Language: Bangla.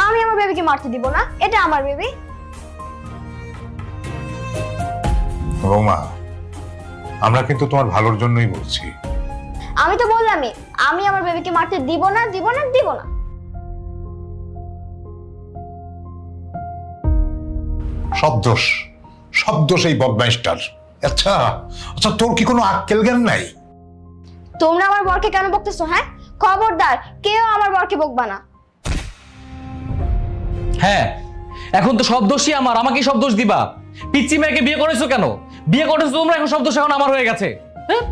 আমি আমার বেবিকে মারতে দিব না, এটা আমার বেবি। বৌমা, আমরা কিন্তু তোমার ভালোর জন্যই বলছি। আমি তো বললামই, আমি আমার বেবিকে মারতে দিব না, দিব না, দিব না। সব দোষ এই বদমাইশটার। আচ্ছা আচ্ছা, তোর কি কোনো আক্কেল জ্ঞান নাই? তোমরা আমার বরকে কেন বকতেছো? হ্যাঁ, খবরদার কেউ আমার বরকে বকবা না। হ্যাঁ, এখন তো সব দোষই আমার, আমাকেই সব দোষ দিবা। পিচ্চি মেয়েকে বিয়ে করেছো কেন? বিয়ে করেছো তোমরা, এখন সব দোষ এখন আমার হয়ে গেছে। হ্যাঁ